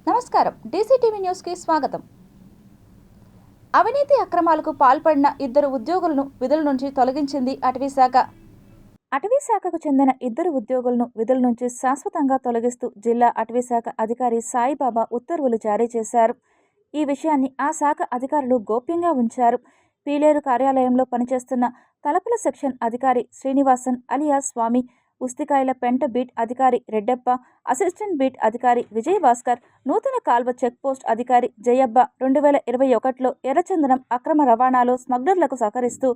నమస్కారం డీసీటీవీ న్యూస్ కి స్వాగతం. అవినీతి అక్రమాలకు పాల్పడిన ఇద్దరు ఉద్యోగులను విధుల నుంచి తొలగించింది అటవీ శాఖ. అటవీ శాఖకు చెందిన ఇద్దరు ఉద్యోగులను విధుల నుంచి శాశ్వతంగా తొలగిస్తూ జిల్లా అటవీ శాఖ అధికారి సాయిబాబా ఉత్తర్వులు జారీ చేశారు. ఈ విషయాన్ని ఆ శాఖ అధికారులు గోప్యంగా ఉంచారు. పీలేరు కార్యాలయంలో పనిచేస్తున్న తలపుల సెక్షన్ అధికారి శ్రీనివాసన్ అలియాస్ స్వామి, ఉస్తికాయల పెంట బీట్ అధికారి రెడ్డప్ప, అసిస్టెంట్ బీట్ అధికారి విజయ్ భాస్కర్, నూతన కాల్వ చెక్ పోస్ట్ అధికారి జయబ్బ 2021లో ఎర్రచందనం అక్రమ రవాణాలో స్మగ్లర్లకు సహకరిస్తూ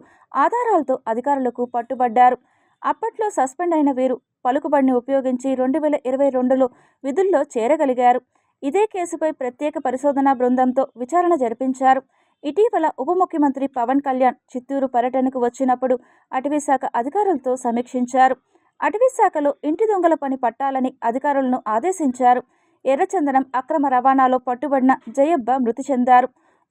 ఆధారాలతో అధికారులకు పట్టుబడ్డారు. అప్పట్లో సస్పెండ్ అయిన వీరు పలుకుబడిని ఉపయోగించి 2022లో విధుల్లో చేరగలిగారు. ఇదే కేసుపై ప్రత్యేక పరిశోధనా బృందంతో విచారణ జరిపించారు. ఇటీవల ఉప ముఖ్యమంత్రి పవన్ కళ్యాణ్ చిత్తూరు పర్యటనకు వచ్చినప్పుడు అటవీశాఖ అధికారులతో సమీక్షించారు. అటవీశాఖలో ఇంటి దొంగల పని పట్టాలని అధికారులను ఆదేశించారు. ఎర్రచందనం అక్రమ రవాణాలో పట్టుబడిన జయబ్బ మృతి చెందారు.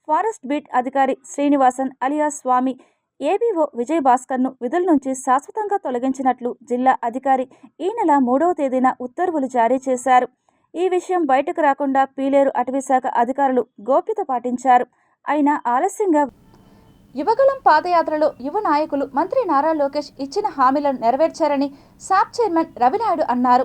ఫారెస్ట్ బీట్ అధికారి శ్రీనివాసన్ అలియాస్ స్వామి, ఏబీఓ విజయ్ భాస్కర్ను విధుల నుంచి శాశ్వతంగా తొలగించినట్లు జిల్లా అధికారి ఈ నెల 3వ తేదీన ఉత్తర్వులు జారీ చేశారు. ఈ విషయం బయటకు రాకుండా పీలేరు అటవీశాఖ అధికారులు గోప్యత పాటించారు. అయినా ఆలస్యంగా యువగళం పాదయాత్రలో యువ నాయకులు మంత్రి నారా లోకేష్ ఇచ్చిన హామీలను నెరవేర్చారని సాప్ చైర్మన్ రవినాయుడు అన్నారు.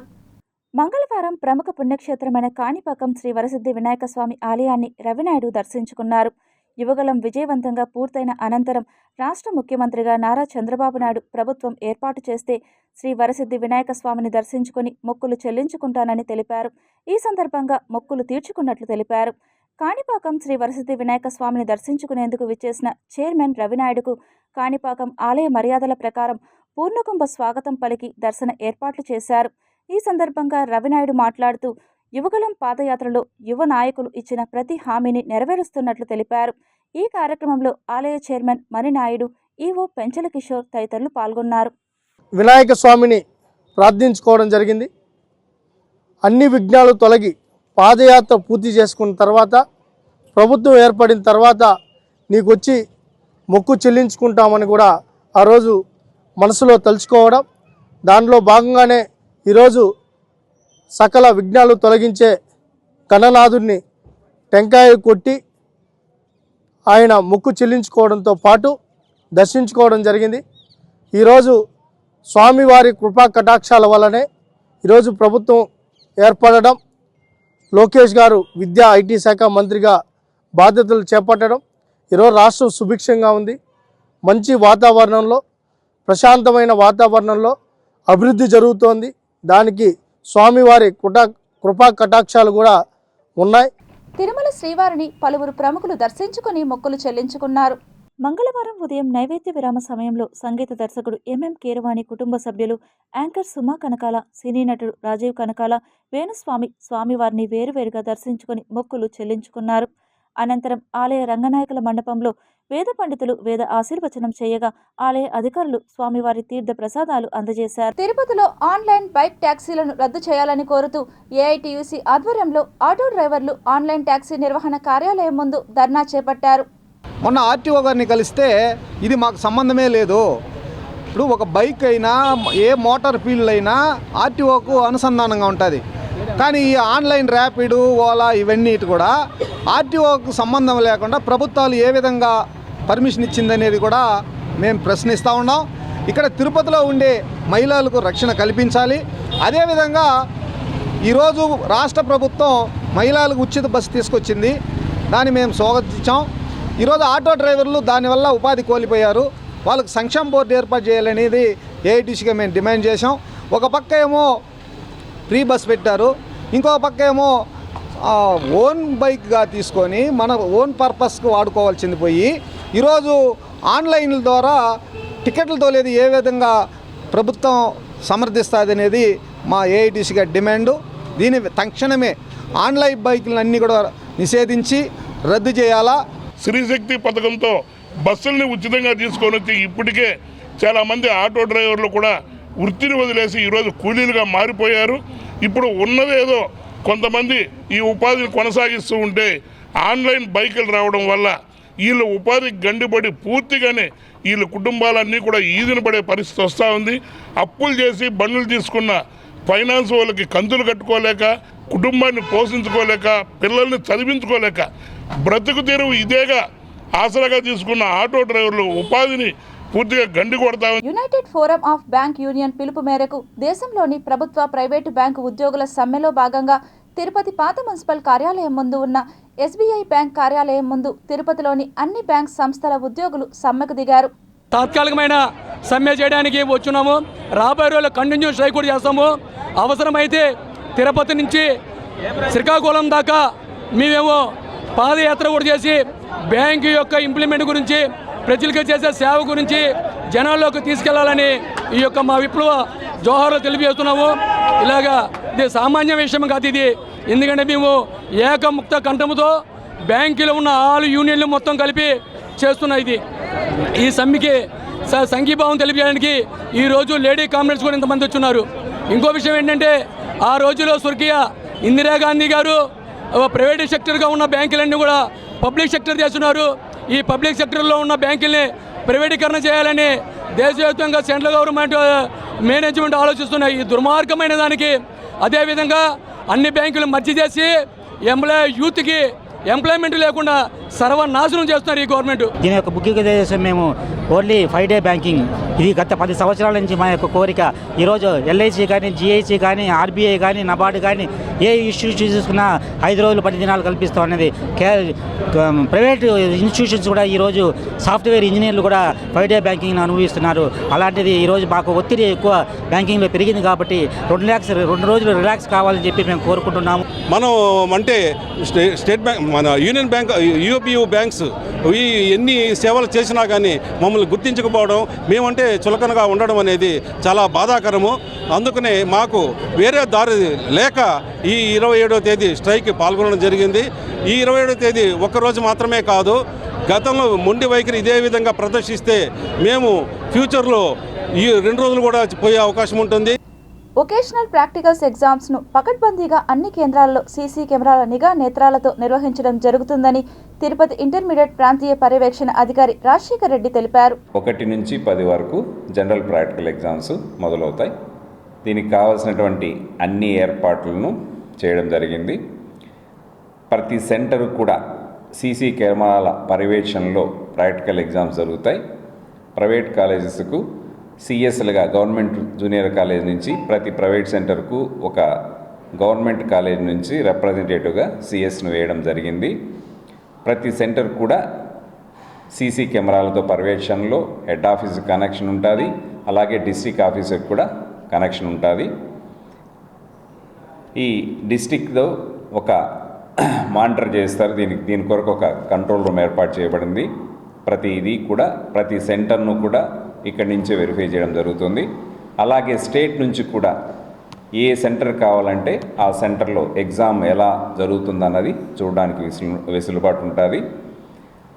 మంగళవారం ప్రముఖ పుణ్యక్షేత్రమైన కాణిపాకం శ్రీ వరసిద్ధి వినాయక స్వామి ఆలయాన్ని రవినాయుడు దర్శించుకున్నారు. యువగళం విజయవంతంగా పూర్తయిన అనంతరం రాష్ట్ర ముఖ్యమంత్రిగా నారా చంద్రబాబు నాయుడు ప్రభుత్వం ఏర్పాటు చేస్తే శ్రీ వరసిద్ధి వినాయక స్వామిని దర్శించుకుని మొక్కులు చెల్లించుకుంటానని తెలిపారు. ఈ సందర్భంగా మొక్కులు తీర్చుకున్నట్లు తెలిపారు. కాణిపాకం శ్రీ వరసిద్ధి వినాయక స్వామిని దర్శించుకునేందుకు విచ్చేసిన చైర్మన్ రవినాయుడుకు కాణిపాకం ఆలయ మర్యాదల ప్రకారం పూర్ణకుంభ స్వాగతం పలికి దర్శన ఏర్పాట్లు చేశారు. ఈ సందర్భంగా రవినాయుడు మాట్లాడుతూ యువగళం పాదయాత్రలో యువ నాయకులు ఇచ్చిన ప్రతి హామీని నెరవేరుస్తున్నట్లు తెలిపారు. ఈ కార్యక్రమంలో ఆలయ చైర్మన్ మణినాయుడు, ఈవో పెంచల కిషోర్ తదితరులు పాల్గొన్నారు. వినాయక స్వామిని ప్రార్థించుకోవడం జరిగింది. అన్ని విఘ్నాలు తొలగి పాదయాత్ర పూర్తి చేసుకున్న తర్వాత ప్రభుత్వం ఏర్పడిన తర్వాత నీకు వచ్చి మొక్కు చెల్లించుకుంటామని కూడా ఆ రోజు మనసులో తలుచుకోవడం, దానిలో భాగంగానే ఈరోజు సకల విఘ్నాలు తొలగించే గణనాథుడిని టెంకాయ కొట్టి ఆయన మొక్కు చెల్లించుకోవడంతో పాటు దర్శించుకోవడం జరిగింది. ఈరోజు స్వామివారి కృపా కటాక్షాల వల్లనే ఈరోజు ప్రభుత్వం ఏర్పడడం, లోకేష్ గారు విద్యా ఐటీ శాఖ మంత్రిగా బాధ్యతలు చేపట్టడం, ఈరోజు రాష్ట్రం సుభిక్షంగా ఉంది. మంచి వాతావరణంలో, ప్రశాంతమైన వాతావరణంలో అభివృద్ధి జరుగుతోంది. దానికి స్వామివారి కృపా కటాక్షాలు కూడా ఉన్నాయి. తిరుమల శ్రీవారిని పలువురు ప్రముఖులు దర్శించుకుని మొక్కులు చెల్లించుకున్నారు. మంగళవారం ఉదయం నైవేద్య విరామ సమయంలో సంగీత దర్శకుడు ఎంఎం కీరవాణి కుటుంబ సభ్యులు, యాంకర్ సుమా కనకాల, సినీ నటుడు రాజీవ్ కనకాల, వేణుస్వామి స్వామివారిని వేరువేరుగా దర్శించుకుని మొక్కులు చెల్లించుకున్నారు. అనంతరం ఆలయ రంగనాయకుల మండపంలో వేద పండితులు వేద ఆశీర్వచనం చేయగా ఆలయ అధికారులు స్వామివారి తీర్థ ప్రసాదాలు అందజేశారు. తిరుపతిలో ఆన్లైన్ బైక్ ట్యాక్సీలను రద్దు చేయాలని కోరుతూ ఏఐటీయూసీ ఆధ్వర్యంలో ఆటో డ్రైవర్లు ఆన్లైన్ ట్యాక్సీ నిర్వహణ కార్యాలయం ముందు ధర్నా చేపట్టారు. మొన్న ఆర్టీఓ గారిని కలిస్తే ఇది మాకు సంబంధమే లేదు, ఇప్పుడు ఒక బైక్ అయినా ఏ మోటార్ ఫీల్డ్ అయినా ఆర్టీఓకు అనుసంధానంగా ఉంటుంది, కానీ ఈ ఆన్లైన్ ర్యాపిడ్, ఓలా ఇవన్నీ కూడా ఆర్టీఓకు సంబంధం లేకుండా ప్రభుత్వాలు ఏ విధంగా పర్మిషన్ ఇచ్చిందనేది కూడా మేము ప్రశ్నిస్తూ ఉన్నాం. ఇక్కడ తిరుపతిలో ఉండే మహిళలకు రక్షణ కల్పించాలి. అదేవిధంగా ఈరోజు రాష్ట్ర ప్రభుత్వం మహిళలకు ఉచిత బస్సు తీసుకొచ్చింది, దాన్ని మేము స్వాగతించాం. ఈరోజు ఆటో డ్రైవర్లు దానివల్ల ఉపాధి కోల్పోయారు, వాళ్ళకు సంక్షేమ బోర్డు ఏర్పాటు చేయాలనేది ఏఐటీసీగా మేము డిమాండ్ చేసాం. ఒక పక్క ఏమో ఫ్రీ బస్ పెట్టారు, ఇంకో పక్క ఏమో ఓన్ బైక్గా తీసుకొని మన ఓన్ పర్పస్కి వాడుకోవాల్సింది పోయి ఈరోజు ఆన్లైన్ల ద్వారా టికెట్లతో లేదు ఏ విధంగా ప్రభుత్వం సమర్థిస్తుంది అనేది మా ఏఐటీసీగా డిమాండు. దీని తక్షణమే ఆన్లైన్ బైకులన్నీ కూడా నిషేధించి రద్దు చేయాలా. శ్రీశక్తి పథకంతో బస్సుల్ని ఉచితంగా తీసుకొని వచ్చి ఇప్పటికే చాలామంది ఆటో డ్రైవర్లు కూడా వృత్తిని వదిలేసి ఈరోజు కూలీలుగా మారిపోయారు. ఇప్పుడు ఉన్నదేదో కొంతమంది ఈ ఉపాధిని కొనసాగిస్తూ ఉంటే ఆన్లైన్ బైకులు రావడం వల్ల వీళ్ళు ఉపాధి గండిపడి పూర్తిగానే వీళ్ళ కుటుంబాలన్నీ కూడా ఈదిన పడే పరిస్థితి వస్తూ ఉంది. అప్పులు చేసి బండ్లు తీసుకున్న ఫైనాన్స్ వాళ్ళకి కంతులు కట్టుకోలేక కుటుంబాన్ని పోషించుకోలేక, పిల్లల్ని చదివించుకోలేక బ్రతుకు తెరువు ఇదేగా ఆసరాగా తీసుకున్న ఆటో డ్రైవర్లు ఉపాధిని పూర్తిగా గండి కొడతామని united forum of bank union పిలుపు మేరకు దేశంలోని ప్రభుత్వ, ప్రైవేటు బ్యాంకు ఉద్యోగుల సమ్మెలో భాగంగా తిరుపతి పాత మున్సిపల్ కార్యాలయం ముందు ఉన్న SBI బ్యాంక్ కార్యాలయం ముందు తిరుపతిలోని అన్ని బ్యాంక్ సంస్థల ఉద్యోగులు సమ్మెకు దిగారు. తాత్కాలికమైన సమ్మె చేయడానికి వచ్చున్నాము. రాబోయే రోజుల్లో కంటిన్యూ స్ట్రైక్ కూడా చేస్తాము. అవసరమైతే తిరుపతి నుంచి శ్రీకాకుళం దాకా మేమేమో పాదయాత్ర కూడా చేసి బ్యాంకు యొక్క ఇంప్లిమెంట్ గురించి, ప్రజలకు చేసే సేవ గురించి జనాల్లోకి తీసుకెళ్లాలని ఈ యొక్క మా విప్లవ జోహార్లు తెలియజేస్తున్నాము. ఇలాగా ఇది సామాన్య విషయం కాదు ఇది. ఎందుకంటే మేము ఏకముక్త కంఠముతో బ్యాంకులో ఉన్న ఆల్ యూనియన్లు మొత్తం కలిపి చేస్తున్న ఇది. ఈ సమ్మెకి సంఘీభావం తెలియజేయడానికి ఈరోజు లేడీ కామ్రేడ్స్ కూడా ఇంతమంది వచ్చున్నారు. ఇంకో విషయం ఏంటంటే, ఆ రోజులో స్వర్గీయ ఇందిరాగాంధీ గారు ప్రైవేట్ సెక్టర్గా ఉన్న బ్యాంకులన్నీ కూడా పబ్లిక్ సెక్టర్ చేస్తున్నారు. ఈ పబ్లిక్ సెక్టర్లో ఉన్న బ్యాంకుల్ని ప్రైవేటీకరణ చేయాలని దేశవ్యాప్తంగా సెంట్రల్ గవర్నమెంట్ మేనేజ్మెంట్ ఆలోచిస్తున్నాయి. ఈ దుర్మార్గమైన దానికి అదేవిధంగా అన్ని బ్యాంకులు మర్జీ చేసి యూత్కి ఎంప్లాయ్మెంట్ లేకుండా సర్వనాశనం చేస్తున్నారు ఈ గవర్నమెంట్. దీని యొక్క ముఖ్య ఉద్దేశం మేము ఓన్లీ 5 డే బ్యాంకింగ్. ఇది గత 10 సంవత్సరాల నుంచి మా యొక్క కోరిక. ఈరోజు LIC కానీ, GIC కానీ, RBI కానీ, NABARD కానీ ఏ ఇన్స్టిట్యూషన్ చూసుకున్నా 5 రోజులు 10 దినాలు కల్పిస్తాం అనేది. ప్రైవేట్ ఇన్స్టిట్యూషన్స్ కూడా ఈరోజు సాఫ్ట్వేర్ ఇంజనీర్లు కూడా 5 డే బ్యాంకింగ్ను అనుభవిస్తున్నారు. అలాంటిది ఈరోజు మాకు ఒత్తిడి ఎక్కువ బ్యాంకింగ్లో పెరిగింది కాబట్టి 2 రోజులు రిలాక్స్ కావాలని చెప్పి మేము కోరుకుంటున్నాము. మనం అంటే స్టేట్ బ్యాంక్, మన యూనియన్ బ్యాంక్, UOPU బ్యాంక్స్ ఎన్ని సేవలు చేసినా కానీ మమ్మల్ని గుర్తించకపోవడం, మేమంటే చులకనగా ఉండడం అనేది చాలా బాధాకరము. అందుకనే మాకు వేరే దారి లేక ఈ 27వ తేదీ స్ట్రైక్ పాల్గొనడం జరిగింది. ఈ 27వ తేదీ ఒక్కరోజు మాత్రమే కాదు, గతంలో మొండి వైఖరి ఇదే విధంగా ప్రదర్శిస్తే మేము ఫ్యూచర్లో ఈ 2 రోజులు కూడా పోయే అవకాశం ఉంటుంది. వొకేషనల్ ప్రాక్టికల్స్ ఎగ్జామ్స్ను పకడ్బందీగా అన్ని కేంద్రాల్లో సీసీ కెమెరాల నిఘా నేత్రాలతో నిర్వహించడం జరుగుతుందని తిరుపతి ఇంటర్మీడియట్ ప్రాంతీయ పర్యవేక్షణ అధికారి రాజశేఖర్ రెడ్డి తెలిపారు. 1 నుంచి 10 వరకు జనరల్ ప్రాక్టికల్ ఎగ్జామ్స్ మొదలవుతాయి. దీనికి కావాల్సినటువంటి అన్ని ఏర్పాట్లను చేయడం జరిగింది. ప్రతి సెంటర్ కూడా సీసీ కెమెరాల పర్యవేక్షణలో ప్రాక్టికల్ ఎగ్జామ్స్ జరుగుతాయి. ప్రైవేట్ కాలేజెస్కు సిఎస్లుగా గవర్నమెంట్ జూనియర్ కాలేజ్ నుంచి ప్రతి ప్రైవేట్ సెంటర్కు ఒక గవర్నమెంట్ కాలేజ్ నుంచి రిప్రజెంటేటివ్గా సిఎస్ను వేయడం జరిగింది. ప్రతి సెంటర్ కూడా సీసీ కెమెరాలతో పర్యవేక్షణలో హెడ్ ఆఫీస్ కనెక్షన్ ఉంటుంది, అలాగే డిస్ట్రిక్ట్ ఆఫీసర్కి కూడా కనెక్షన్ ఉంటుంది. ఈ డిస్ట్రిక్ట్లో ఒక మానిటర్ చేస్తారు. దీని కొరకు ఒక కంట్రోల్ రూమ్ ఏర్పాటు చేయబడింది. ప్రతిదీ కూడా ప్రతి సెంటర్ను కూడా ఇక్కడి నుంచే వెరిఫై చేయడం జరుగుతుంది. అలాగే స్టేట్ నుంచి కూడా ఏ సెంటర్ కావాలంటే ఆ సెంటర్లో ఎగ్జామ్ ఎలా జరుగుతుందన్నది చూడడానికి వెసులుబాటు ఉంటుంది.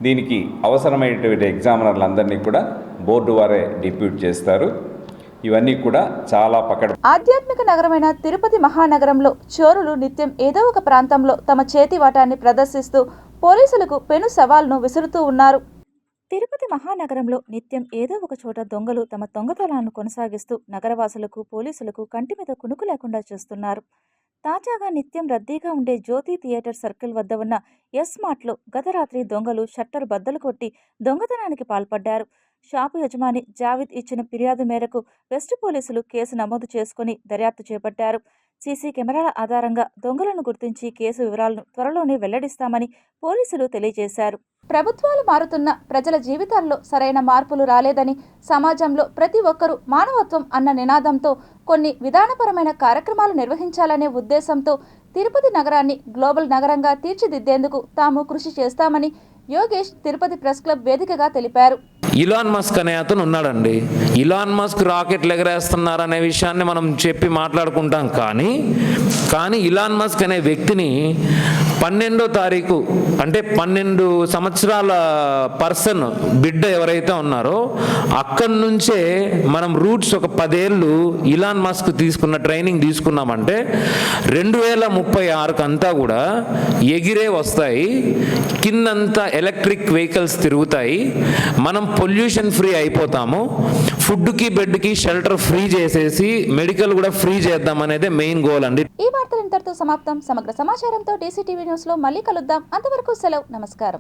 దీనికి అవసరమైనటువంటి ఎగ్జామినర్లందరినీ కూడా బోర్డు వారే డిప్యూట్ చేస్తారు. ఇవన్నీ కూడా చాలా ఆధ్యాత్మిక నగరమైన తిరుపతి మహానగరంలో చోరులు నిత్యం ఏదో ఒక ప్రాంతంలో తమ చేతివాటాన్ని ప్రదర్శిస్తూ పోలీసులకు పెను సవాల్ను విసురుతూ ఉన్నారు. తిరుపతి మహానగరంలో నిత్యం ఏదో ఒక చోట దొంగలు తమ దొంగతనాలను కొనసాగిస్తూ నగరవాసులకు, పోలీసులకు కంటి మీద కునుకు లేకుండా చేస్తున్నారు. తాజాగా నిత్యం రద్దీగా ఉండే జ్యోతి థియేటర్ సర్కిల్ వద్ద ఉన్న S-మార్ట్లో గత రాత్రి దొంగలు షట్టర్ బద్దలు కొట్టి దొంగతనానికి పాల్పడ్డారు. షాపు యజమాని జావిద్ ఇచ్చిన ఫిర్యాదు మేరకు వెస్ట్ పోలీసులు కేసు నమోదు చేసుకుని దర్యాప్తు చేపట్టారు. సీసీ కెమెరాల ఆధారంగా దొంగలను గుర్తించి కేసు వివరాలను త్వరలోనే వెల్లడిస్తామని పోలీసులు తెలియజేశారు. ప్రభుత్వాలు మారుతున్న ప్రజల జీవితాల్లో సరైన మార్పులు రాలేదని, సమాజంలో ప్రతి ఒక్కరూ మానవత్వం అన్న నినాదంతో కొన్ని విధానపరమైన కార్యక్రమాలు నిర్వహించాలనే ఉద్దేశంతో తిరుపతి నగరాన్ని గ్లోబల్ నగరంగా తీర్చిదిద్దేందుకు తాము కృషి చేస్తామని యోగేష్ తిరుపతి ప్రెస్ క్లబ్ వేదికగా తెలిపారు. ఇలాన్ మస్క్ అనే అతను ఉన్నాడండి. ఇలాన్ మస్క్ రాకెట్లు ఎగరేస్తున్నారనే విషయాన్ని మనం చెప్పి మాట్లాడుకుంటాం, కానీ ఇలాన్ మస్క్ అనే వ్యక్తిని 12వ తారీఖు అంటే 12 సంవత్సరాల పర్సన్ బిడ్డ ఎవరైతే ఉన్నారో అక్కడి నుంచే మనం రూట్స్ ఒక 10 ఏళ్ళు ఇలాన్ మస్క్ తీసుకున్న ట్రైనింగ్ తీసుకున్నామంటే 2036 అంతా కూడా ఎగిరే వస్తాయి, కిందంతా ఎలక్ట్రిక్ వెహికల్స్ తిరుగుతాయి, మనం పొల్యూషన్ ఫ్రీ అయిపోతాము, ఫుడ్కి బెడ్కి షెల్టర్ ఫ్రీ చేసేసి మెడికల్ కూడా ఫ్రీ చేద్దాం అనేది మెయిన్ గోల్ అండి. ఈ వార్తలు ఇంతటితో సమాప్తం. సమగ్ర సమాచారంతో DCTV న్యూస్లో మళ్ళీ కలుద్దాం. అంతవరకు సెలవు. నమస్కారం.